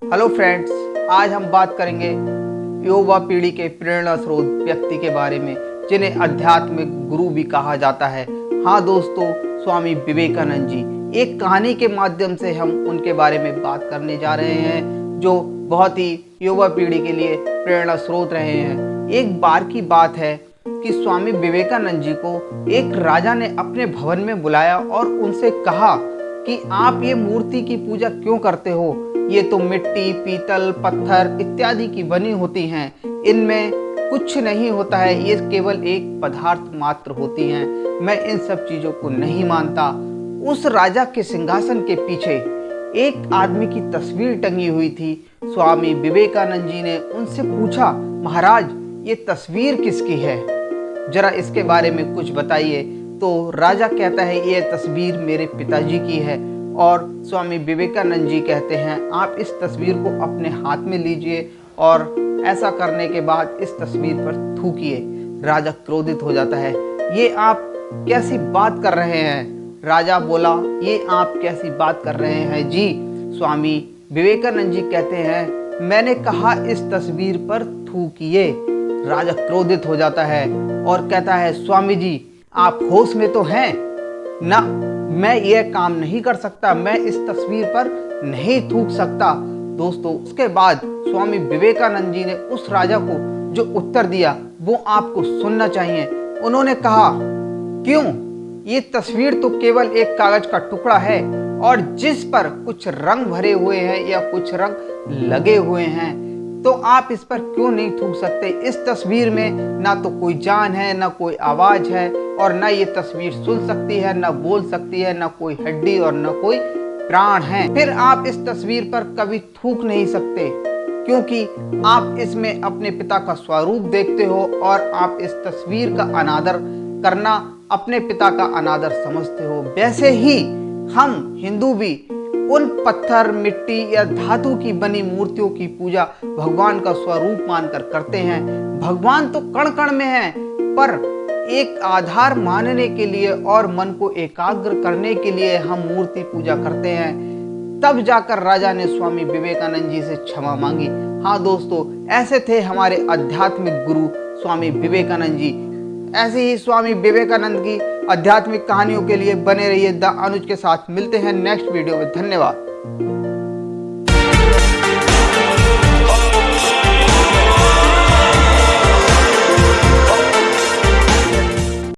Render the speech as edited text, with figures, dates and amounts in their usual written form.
Hello friends, आज हम बात करेंगे युवा पीढ़ी के प्रेरणा स्रोत व्यक्ति के बारे में जिन्हें आध्यात्मिक गुरु भी कहा जाता है। हाँ दोस्तों, स्वामी विवेकानंद जी। एक कहानी के माध्यम से हम उनके बारे में बात करने जा रहे हैं जो बहुत ही युवा पीढ़ी के लिए प्रेरणा स्रोत रहे हैं। एक बार की बात है कि स्वामी विवेकानंद जी को एक राजा ने अपने भवन में बुलाया और उनसे कहा कि आप ये मूर्ति की पूजा क्यों करते हो? ये तो मिट्टी, पीतल, पत्थर इत्यादि की बनी होती हैं। इनमें कुछ नहीं होता है, ये केवल एक पदार्थ मात्र होती हैं। मैं इन सब चीज़ों को नहीं मानता। उस राजा के सिंहासन के पीछे एक आदमी की तस्वीर टंगी हुई थी। स्वामी विवेकानंद जी ने उनसे पूछा, महाराज ये तस्वीर किसकी है? जरा इसके बारे में कुछ बताइए। तो राजा कहता है, ये तस्वीर मेरे पिताजी की है। और स्वामी विवेकानंद जी कहते हैं, आप इस तस्वीर को अपने हाथ में लीजिए और ऐसा करने के बाद इस तस्वीर पर थूकिए। राजा क्रोधित हो जाता है, ये आप कैसी बात कर रहे हैं? राजा बोला, ये आप कैसी बात कर रहे हैं जी? स्वामी विवेकानंद जी कहते हैं, मैंने कहा इस तस्वीर पर थूकिए। राजा क्रोधित हो जाता है और कहता है, स्वामी जी आप होश में तो हैं ना? मैं यह काम नहीं कर सकता, मैं इस तस्वीर पर नहीं थूक सकता। दोस्तों, उसके बाद स्वामी विवेकानंद जी ने उस राजा को जो उत्तर दिया वो आपको सुनना चाहिए। उन्होंने कहा, क्यों? ये तस्वीर तो केवल एक कागज का टुकड़ा है और जिस पर कुछ रंग भरे हुए हैं या कुछ रंग लगे हुए हैं, तो आप इस पर क्यों नहीं थूक सकते? इस तस्वीर में ना तो कोई जान है, ना कोई आवाज है, और ना ये तस्वीर सुन सकती है, ना बोल सकती है, ना कोई हड्डी और ना कोई प्राण है। फिर आप इस तस्वीर पर कभी थूक नहीं सकते क्योंकि आप इसमें अपने पिता का स्वरूप देखते हो और आप इस तस्वीर का अनादर करना अपने पिता का अनादर समझते हो। वैसे ही हम हिंदू भी उन पत्थर, मिट्टी या धातु की बनी मूर्तियों की पूजा भगवान का स्वरूप मानकर करते हैं। भगवान तो कण कण में है, पर एक आधार मानने के लिए और मन को एकाग्र करने के लिए हम मूर्ति पूजा करते हैं। तब जाकर राजा ने स्वामी विवेकानंद जी से क्षमा मांगी। हाँ दोस्तों, ऐसे थे हमारे आध्यात्मिक गुरु स्वामी विवेकानंद जी। ऐसे ही स्वामी विवेकानंद की आध्यात्मिक कहानियों के लिए बने रहिए द अनुज के साथ। मिलते हैं नेक्स्ट वीडियो में। धन्यवाद।